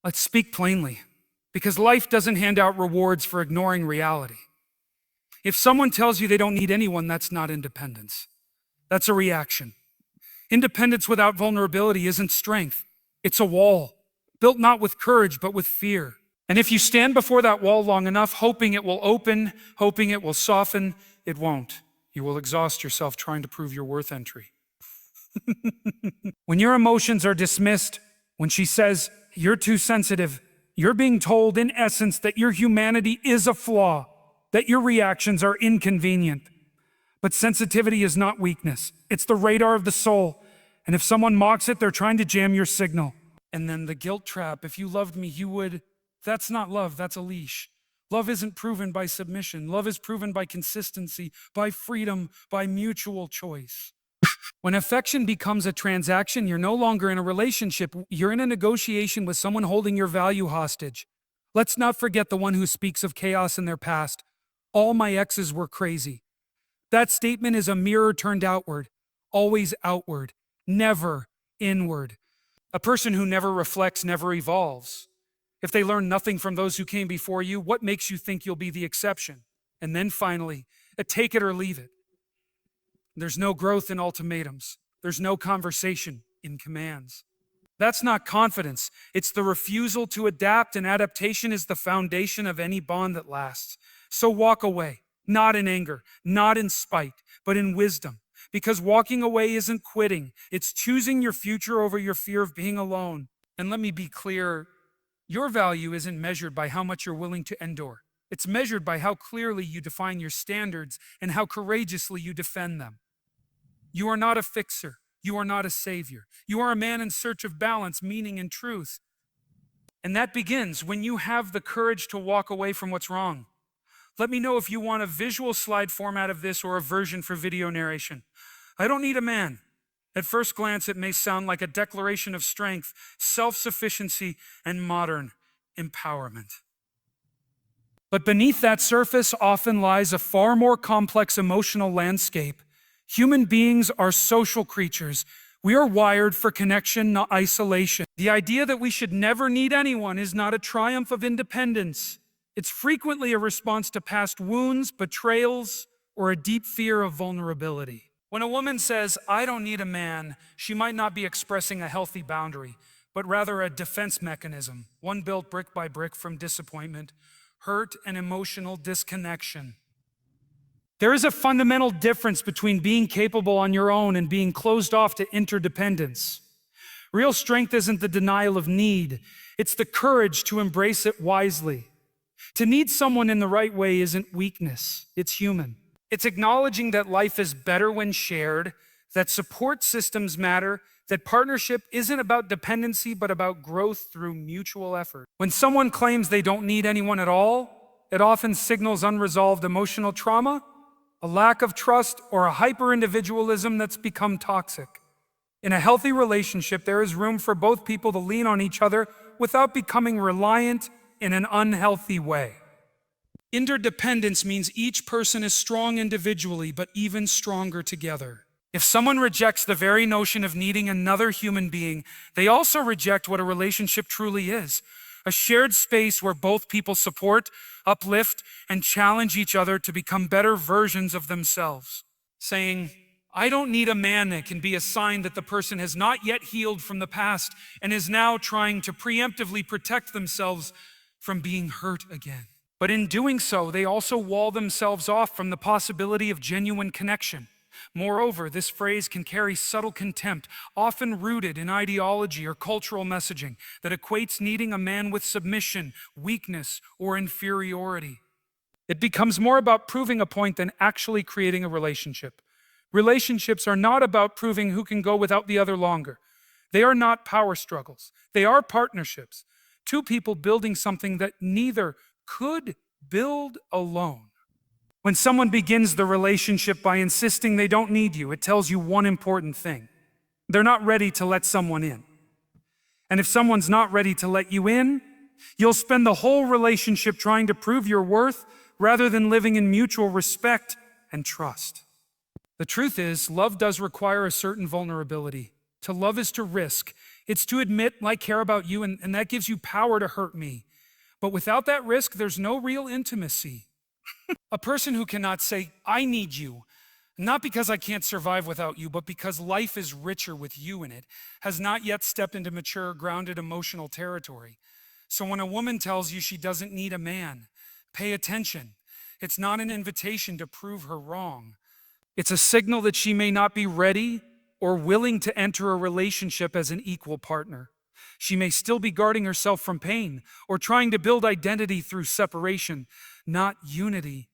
Let's speak plainly, because life doesn't hand out rewards for ignoring reality. If someone tells you they don't need anyone, that's not independence. That's a reaction. Independence without vulnerability isn't strength. It's a wall, built not with courage, but with fear. And if you stand before that wall long enough, hoping it will open, hoping it will soften, it won't. You will exhaust yourself trying to prove your worth entry. When your emotions are dismissed, when she says, "You're too sensitive," you're being told, in essence, that your humanity is a flaw, that your reactions are inconvenient. But sensitivity is not weakness. It's the radar of the soul. And if someone mocks it, they're trying to jam your signal. And then the guilt trap. If you loved me, you would. That's not love, that's a leash. Love isn't proven by submission. Love is proven by consistency, by freedom, by mutual choice. When affection becomes a transaction, you're no longer in a relationship. You're in a negotiation with someone holding your value hostage. Let's not forget the one who speaks of chaos in their past. All my exes were crazy. That statement is a mirror turned outward, always outward, never inward. A person who never reflects never evolves. If they learn nothing from those who came before you, what makes you think you'll be the exception? And then finally, a take it or leave it. There's no growth in ultimatums. There's no conversation in commands. That's not confidence. It's the refusal to adapt, and adaptation is the foundation of any bond that lasts. So walk away, not in anger, not in spite, but in wisdom. Because walking away isn't quitting. It's choosing your future over your fear of being alone. And let me be clear, your value isn't measured by how much you're willing to endure. It's measured by how clearly you define your standards and how courageously you defend them. You are not a fixer. You are not a savior. You are a man in search of balance, meaning, and truth. And that begins when you have the courage to walk away from what's wrong. Let me know if you want a visual slide format of this or a version for video narration. I don't need a man. At first glance, it may sound like a declaration of strength, self-sufficiency, and modern empowerment. But beneath that surface often lies a far more complex emotional landscape. Human beings are social creatures. We are wired for connection, not isolation. The idea that we should never need anyone is not a triumph of independence. It's frequently a response to past wounds, betrayals, or a deep fear of vulnerability. When a woman says, "I don't need a man," she might not be expressing a healthy boundary, but rather a defense mechanism, one built brick by brick from disappointment, hurt, and emotional disconnection. There is a fundamental difference between being capable on your own and being closed off to interdependence. Real strength isn't the denial of need, it's the courage to embrace it wisely. To need someone in the right way isn't weakness, it's human. It's acknowledging that life is better when shared, that support systems matter, that partnership isn't about dependency but about growth through mutual effort. When someone claims they don't need anyone at all, it often signals unresolved emotional trauma, a lack of trust, or a hyper-individualism that's become toxic. In a healthy relationship, there is room for both people to lean on each other without becoming reliant in an unhealthy way. Interdependence means each person is strong individually, but even stronger together. If someone rejects the very notion of needing another human being, they also reject what a relationship truly is. A shared space where both people support, uplift, and challenge each other to become better versions of themselves. Saying, "I don't need a man," that can be a sign that the person has not yet healed from the past and is now trying to preemptively protect themselves from being hurt again. But in doing so, they also wall themselves off from the possibility of genuine connection. Moreover, this phrase can carry subtle contempt, often rooted in ideology or cultural messaging that equates needing a man with submission, weakness, or inferiority. It becomes more about proving a point than actually creating a relationship. Relationships are not about proving who can go without the other longer. They are not power struggles. They are partnerships. Two people building something that neither could build alone. When someone begins the relationship by insisting they don't need you, it tells you one important thing. They're not ready to let someone in. And if someone's not ready to let you in, you'll spend the whole relationship trying to prove your worth rather than living in mutual respect and trust. The truth is, love does require a certain vulnerability. To love is to risk, It's to admit, I care about you, and that gives you power to hurt me. But without that risk, there's no real intimacy. A person who cannot say, I need you, not because I can't survive without you, but because life is richer with you in it, has not yet stepped into mature, grounded emotional territory. So when a woman tells you she doesn't need a man, pay attention. It's not an invitation to prove her wrong. It's a signal that she may not be ready or willing to enter a relationship as an equal partner. She may still be guarding herself from pain or trying to build identity through separation, not unity.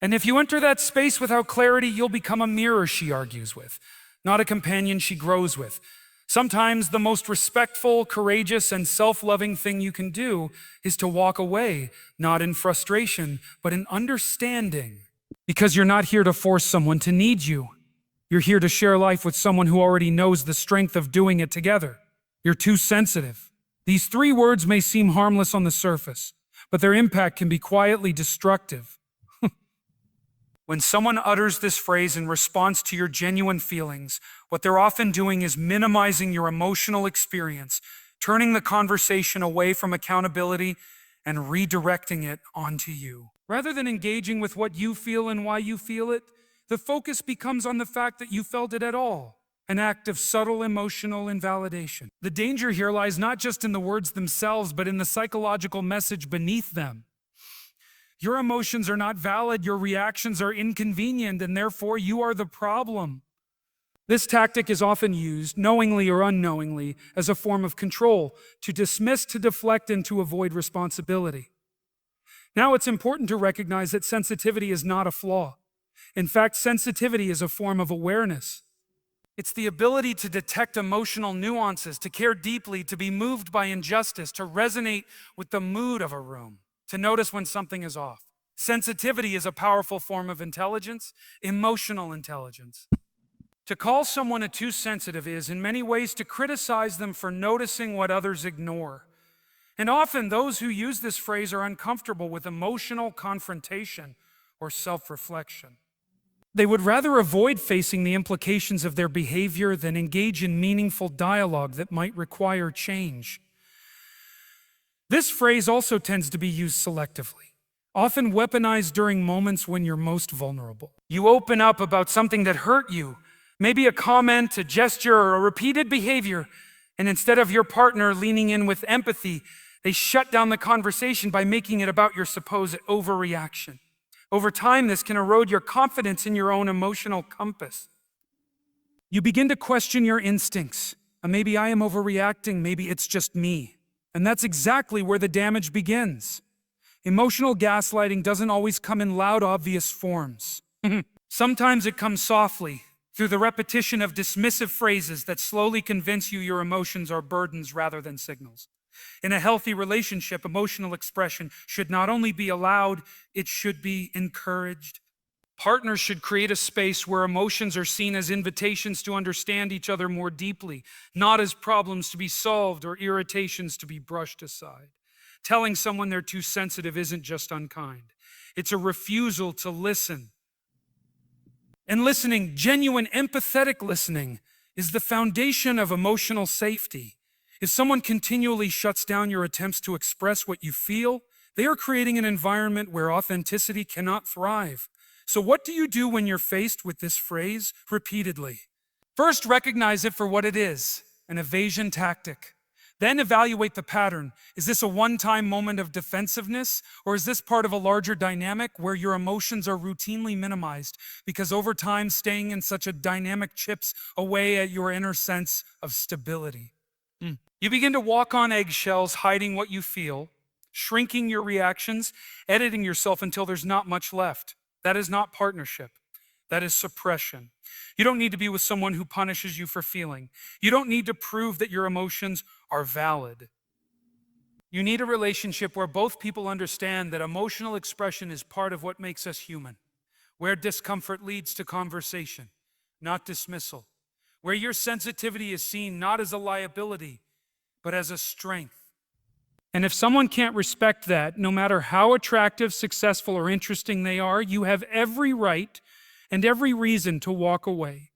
And if you enter that space without clarity, you'll become a mirror she argues with, not a companion she grows with. Sometimes the most respectful, courageous, and self-loving thing you can do is to walk away, not in frustration, but in understanding. Because you're not here to force someone to need you. You're here to share life with someone who already knows the strength of doing it together. You're too sensitive. These 3 words may seem harmless on the surface, but their impact can be quietly destructive. When someone utters this phrase in response to your genuine feelings, what they're often doing is minimizing your emotional experience, turning the conversation away from accountability and redirecting it onto you. Rather than engaging with what you feel and why you feel it, the focus becomes on the fact that you felt it at all, an act of subtle emotional invalidation. The danger here lies not just in the words themselves, but in the psychological message beneath them. Your emotions are not valid, your reactions are inconvenient, and therefore you are the problem. This tactic is often used, knowingly or unknowingly, as a form of control, to dismiss, to deflect, and to avoid responsibility. Now, it's important to recognize that sensitivity is not a flaw. In fact, sensitivity is a form of awareness. It's the ability to detect emotional nuances, to care deeply, to be moved by injustice, to resonate with the mood of a room, to notice when something is off. Sensitivity is a powerful form of intelligence, emotional intelligence. To call someone too sensitive is, in many ways, to criticize them for noticing what others ignore. And often those who use this phrase are uncomfortable with emotional confrontation or self-reflection. They would rather avoid facing the implications of their behavior than engage in meaningful dialogue that might require change. This phrase also tends to be used selectively, often weaponized during moments when you're most vulnerable. You open up about something that hurt you, maybe a comment, a gesture, or a repeated behavior, and instead of your partner leaning in with empathy, they shut down the conversation by making it about your supposed overreaction. Over time, this can erode your confidence in your own emotional compass. You begin to question your instincts. Maybe I am overreacting, maybe it's just me. And that's exactly where the damage begins. Emotional gaslighting doesn't always come in loud, obvious forms. Sometimes it comes softly, through the repetition of dismissive phrases that slowly convince you your emotions are burdens rather than signals. In a healthy relationship, emotional expression should not only be allowed, it should be encouraged. Partners should create a space where emotions are seen as invitations to understand each other more deeply, not as problems to be solved or irritations to be brushed aside. Telling someone they're too sensitive isn't just unkind. It's a refusal to listen. And listening, genuine, empathetic listening, is the foundation of emotional safety. If someone continually shuts down your attempts to express what you feel, they are creating an environment where authenticity cannot thrive. So what do you do when you're faced with this phrase repeatedly? First, recognize it for what it is, an evasion tactic. Then evaluate the pattern. Is this a one-time moment of defensiveness, or is this part of a larger dynamic where your emotions are routinely minimized because over time staying in such a dynamic chips away at your inner sense of stability? You begin to walk on eggshells, hiding what you feel, shrinking your reactions, editing yourself until there's not much left. That is not partnership. That is suppression. You don't need to be with someone who punishes you for feeling. You don't need to prove that your emotions are valid. You need a relationship where both people understand that emotional expression is part of what makes us human, where discomfort leads to conversation, not dismissal, where your sensitivity is seen not as a liability, but as a strength. And if someone can't respect that, no matter how attractive, successful, or interesting they are, you have every right and every reason to walk away.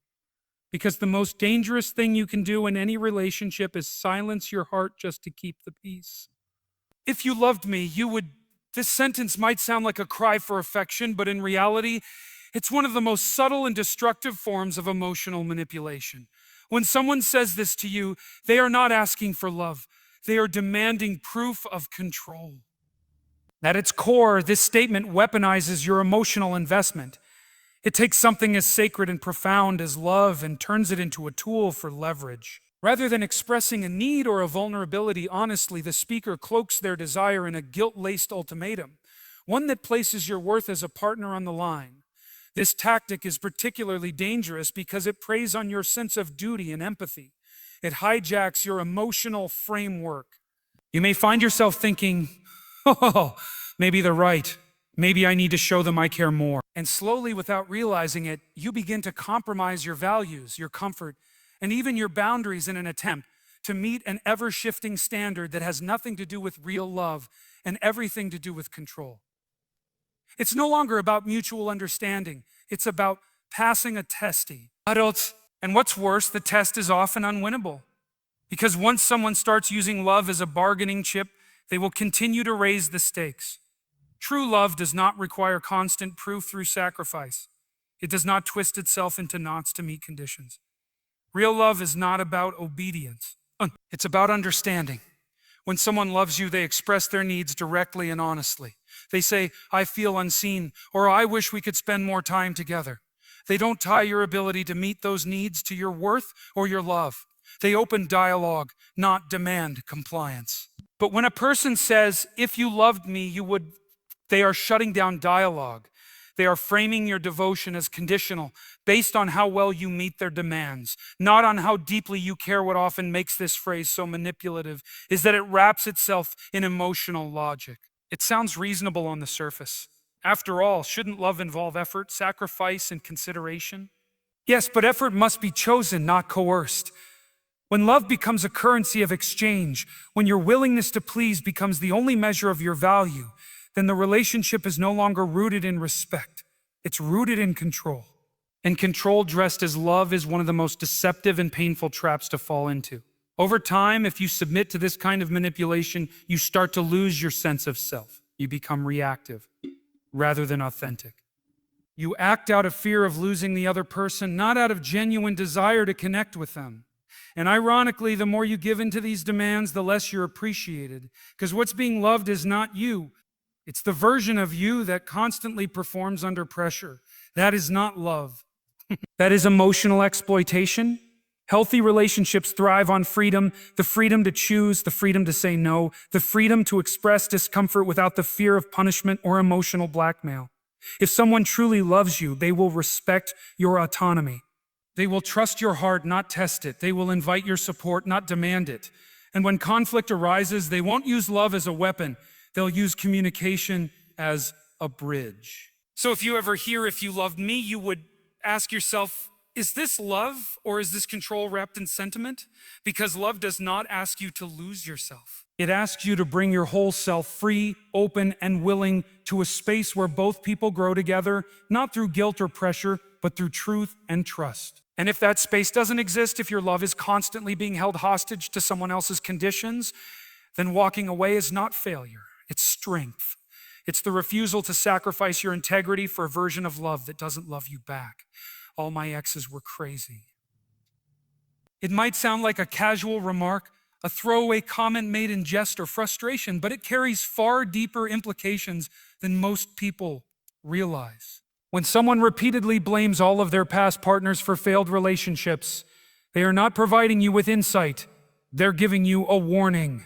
Because the most dangerous thing you can do in any relationship is silence your heart just to keep the peace. If you loved me, you would. This sentence might sound like a cry for affection, but in reality, it's one of the most subtle and destructive forms of emotional manipulation. When someone says this to you, they are not asking for love. They are demanding proof of control. At its core, this statement weaponizes your emotional investment. It takes something as sacred and profound as love and turns it into a tool for leverage. Rather than expressing a need or a vulnerability honestly, the speaker cloaks their desire in a guilt-laced ultimatum, one that places your worth as a partner on the line. This tactic is particularly dangerous because it preys on your sense of duty and empathy. It hijacks your emotional framework. You may find yourself thinking, oh, maybe they're right. Maybe I need to show them I care more. And slowly, without realizing it, you begin to compromise your values, your comfort, and even your boundaries in an attempt to meet an ever-shifting standard that has nothing to do with real love and everything to do with control. It's no longer about mutual understanding. It's about passing a testy. Adults, and what's worse, the test is often unwinnable. Because once someone starts using love as a bargaining chip, they will continue to raise the stakes. True love does not require constant proof through sacrifice. It does not twist itself into knots to meet conditions. Real love is not about obedience. It's about understanding. When someone loves you, they express their needs directly and honestly. They say, I feel unseen, or I wish we could spend more time together. They don't tie your ability to meet those needs to your worth or your love. They open dialogue, not demand compliance. But when a person says, if you loved me, you would, they are shutting down dialogue. They are framing your devotion as conditional, based on how well you meet their demands, not on how deeply you care. What often makes this phrase so manipulative is that it wraps itself in emotional logic. It sounds reasonable on the surface. After all, shouldn't love involve effort, sacrifice, and consideration? Yes, but effort must be chosen, not coerced. When love becomes a currency of exchange, when your willingness to please becomes the only measure of your value, then the relationship is no longer rooted in respect. It's rooted in control. And control dressed as love is one of the most deceptive and painful traps to fall into. Over time, if you submit to this kind of manipulation, you start to lose your sense of self. You become reactive rather than authentic. You act out of fear of losing the other person, not out of genuine desire to connect with them. And ironically, the more you give into these demands, the less you're appreciated. Because what's being loved is not you. It's the version of you that constantly performs under pressure. That is not love. That is emotional exploitation. Healthy relationships thrive on freedom, the freedom to choose, the freedom to say no, the freedom to express discomfort without the fear of punishment or emotional blackmail. If someone truly loves you, they will respect your autonomy. They will trust your heart, not test it. They will invite your support, not demand it. And when conflict arises, they won't use love as a weapon. They'll use communication as a bridge. So if you ever hear, if you loved me, you would ask yourself, is this love or is this control wrapped in sentiment? Because love does not ask you to lose yourself. It asks you to bring your whole self free, open, and willing to a space where both people grow together, not through guilt or pressure, but through truth and trust. And if that space doesn't exist, if your love is constantly being held hostage to someone else's conditions, then walking away is not failure. It's strength. It's the refusal to sacrifice your integrity for a version of love that doesn't love you back. All my exes were crazy. It might sound like a casual remark, a throwaway comment made in jest or frustration, but it carries far deeper implications than most people realize. When someone repeatedly blames all of their past partners for failed relationships, they are not providing you with insight. They're giving you a warning.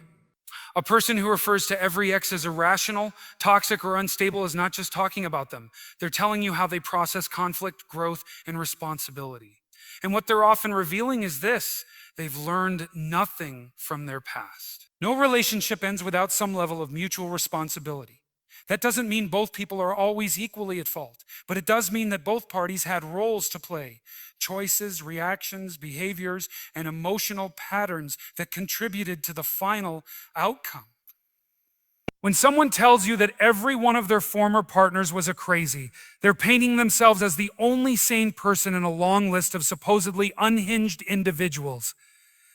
A person who refers to every ex as irrational, toxic, or unstable is not just talking about them. They're telling you how they process conflict, growth, and responsibility. And what they're often revealing is this: they've learned nothing from their past. No relationship ends without some level of mutual responsibility. That doesn't mean both people are always equally at fault, but it does mean that both parties had roles to play, choices, reactions, behaviors, and emotional patterns that contributed to the final outcome. When someone tells you that every one of their former partners was a crazy, they're painting themselves as the only sane person in a long list of supposedly unhinged individuals.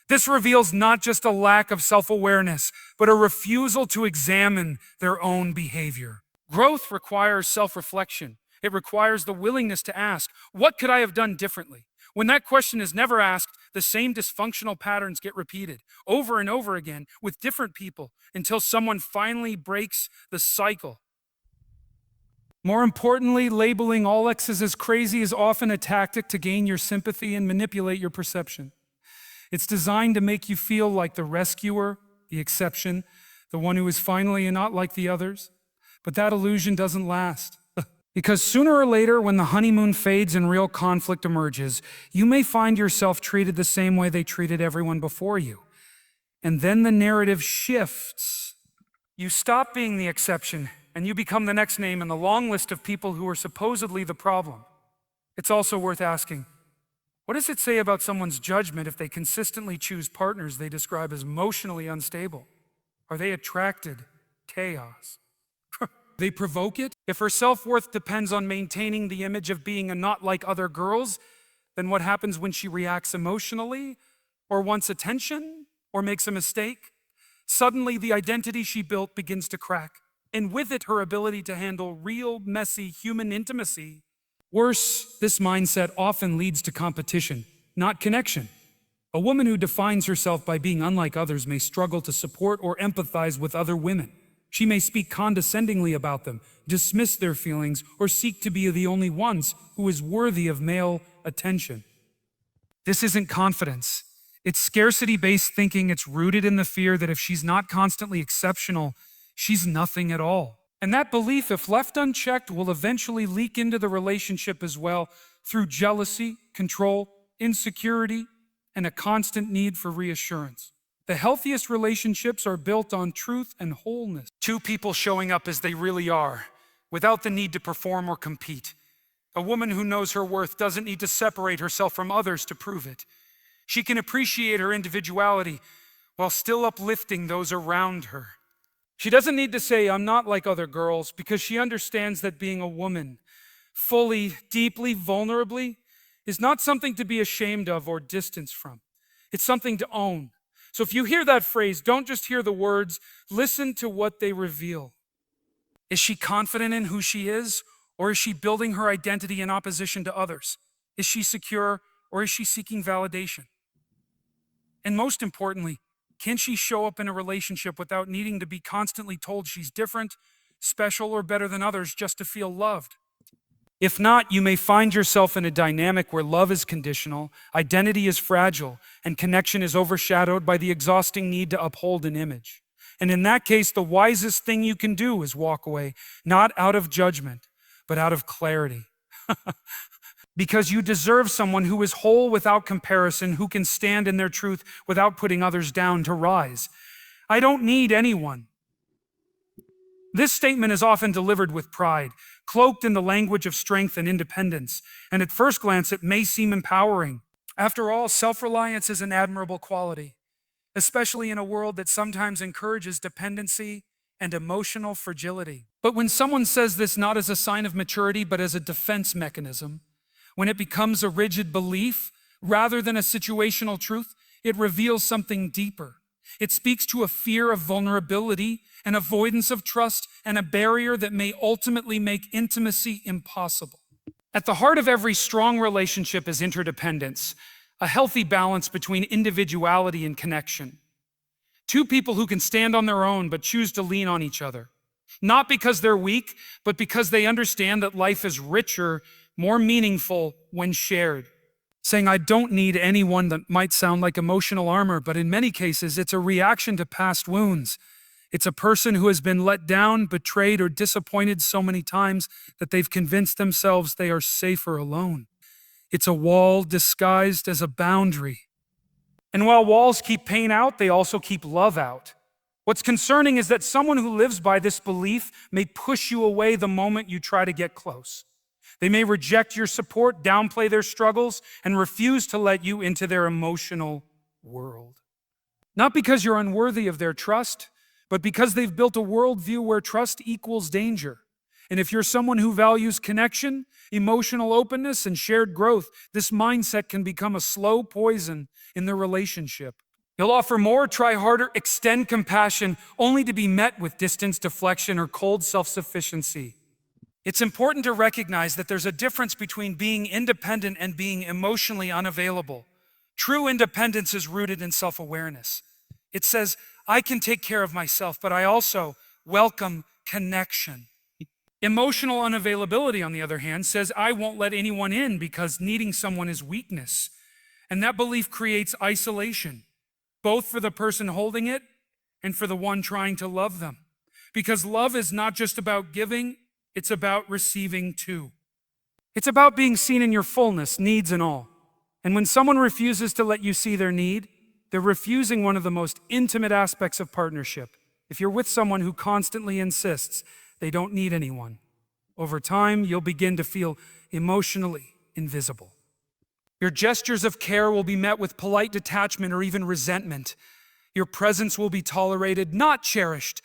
This reveals not just a lack of self-awareness, but a refusal to examine their own behavior. Growth requires self-reflection. It requires the willingness to ask, what could I have done differently? When that question is never asked, the same dysfunctional patterns get repeated over and over again with different people until someone finally breaks the cycle. More importantly, labeling all exes as crazy is often a tactic to gain your sympathy and manipulate your perception. It's designed to make you feel like the rescuer, the exception, the one who is finally not like the others. But that illusion doesn't last. Because sooner or later, when the honeymoon fades and real conflict emerges, you may find yourself treated the same way they treated everyone before you. And then the narrative shifts. You stop being the exception, and you become the next name in the long list of people who are supposedly the problem. It's also worth asking, what does it say about someone's judgment if they consistently choose partners they describe as emotionally unstable? Are they attracted? Chaos. They provoke it? If her self-worth depends on maintaining the image of being a not like other girls, then what happens when she reacts emotionally, or wants attention, or makes a mistake? Suddenly, the identity she built begins to crack, and with it, her ability to handle real, messy human intimacy. Worse, this mindset often leads to competition, not connection. A woman who defines herself by being unlike others may struggle to support or empathize with other women. She may speak condescendingly about them, dismiss their feelings, or seek to be the only ones who is worthy of male attention. This isn't confidence. It's scarcity-based thinking. It's rooted in the fear that if she's not constantly exceptional, she's nothing at all. And that belief, if left unchecked, will eventually leak into the relationship as well through jealousy, control, insecurity, and a constant need for reassurance. The healthiest relationships are built on truth and wholeness. Two people showing up as they really are, without the need to perform or compete. A woman who knows her worth doesn't need to separate herself from others to prove it. She can appreciate her individuality while still uplifting those around her. She doesn't need to say, I'm not like other girls, because she understands that being a woman, fully, deeply, vulnerably, is not something to be ashamed of or distanced from. It's something to own. So if you hear that phrase, don't just hear the words, listen to what they reveal. Is she confident in who she is, or is she building her identity in opposition to others? Is she secure, or is she seeking validation? And most importantly, can she show up in a relationship without needing to be constantly told she's different, special, or better than others just to feel loved? If not, you may find yourself in a dynamic where love is conditional, identity is fragile, and connection is overshadowed by the exhausting need to uphold an image. And in that case, the wisest thing you can do is walk away, not out of judgment, but out of clarity. Because you deserve someone who is whole without comparison, who can stand in their truth without putting others down to rise. I don't need anyone. This statement is often delivered with pride, cloaked in the language of strength and independence, and at first glance it may seem empowering. After all, self-reliance is an admirable quality, especially in a world that sometimes encourages dependency and emotional fragility. But when someone says this not as a sign of maturity, but as a defense mechanism, when it becomes a rigid belief rather than a situational truth, it reveals something deeper. It speaks to a fear of vulnerability, an avoidance of trust, and a barrier that may ultimately make intimacy impossible. At the heart of every strong relationship is interdependence, a healthy balance between individuality and connection. Two people who can stand on their own but choose to lean on each other. Not because they're weak, but because they understand that life is richer, more meaningful when shared. Saying, I don't need anyone, that might sound like emotional armor, but in many cases, it's a reaction to past wounds. It's a person who has been let down, betrayed, or disappointed so many times that they've convinced themselves they are safer alone. It's a wall disguised as a boundary. And while walls keep pain out, they also keep love out. What's concerning is that someone who lives by this belief may push you away the moment you try to get close. They may reject your support, downplay their struggles, and refuse to let you into their emotional world. Not because you're unworthy of their trust, but because they've built a worldview where trust equals danger. And if you're someone who values connection, emotional openness, and shared growth, this mindset can become a slow poison in the relationship. You'll offer more, try harder, extend compassion, only to be met with distance, deflection, or cold self-sufficiency. It's important to recognize that there's a difference between being independent and being emotionally unavailable. True independence is rooted in self-awareness. It says, I can take care of myself, but I also welcome connection. Emotional unavailability, on the other hand, says I won't let anyone in because needing someone is weakness. And that belief creates isolation, both for the person holding it and for the one trying to love them. Because love is not just about giving, it's about receiving too. It's about being seen in your fullness, needs and all. And when someone refuses to let you see their need, they're refusing one of the most intimate aspects of partnership. If you're with someone who constantly insists they don't need anyone, over time, you'll begin to feel emotionally invisible. Your gestures of care will be met with polite detachment or even resentment. Your presence will be tolerated, not cherished.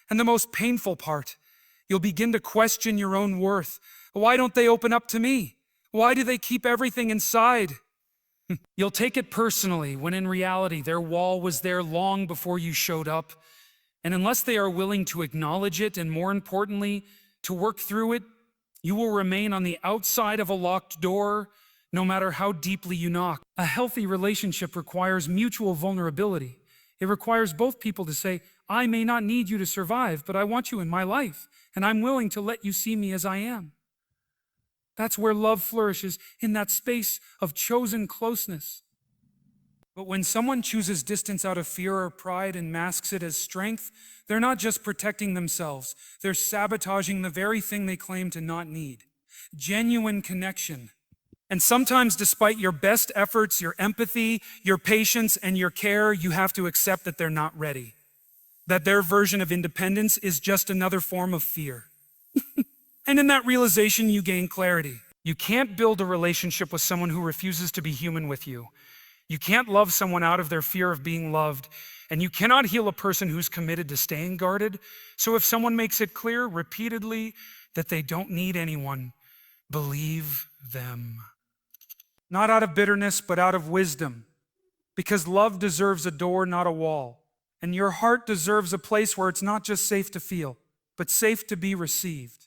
And the most painful part, you'll begin to question your own worth. Why don't they open up to me? Why do they keep everything inside? You'll take it personally when in reality their wall was there long before you showed up. And unless they are willing to acknowledge it and, more importantly, to work through it, you will remain on the outside of a locked door no matter how deeply you knock. A healthy relationship requires mutual vulnerability. It requires both people to say, I may not need you to survive, but I want you in my life, and I'm willing to let you see me as I am. That's where love flourishes, in that space of chosen closeness. But when someone chooses distance out of fear or pride and masks it as strength, they're not just protecting themselves, they're sabotaging the very thing they claim to not need: genuine connection. And sometimes, despite your best efforts, your empathy, your patience, and your care, you have to accept that they're not ready. That their version of independence is just another form of fear. And in that realization, you gain clarity. You can't build a relationship with someone who refuses to be human with you. You can't love someone out of their fear of being loved, and you cannot heal a person who's committed to staying guarded. So if someone makes it clear repeatedly that they don't need anyone, believe them. Not out of bitterness, but out of wisdom. Because love deserves a door, not a wall. And your heart deserves a place where it's not just safe to feel, but safe to be received.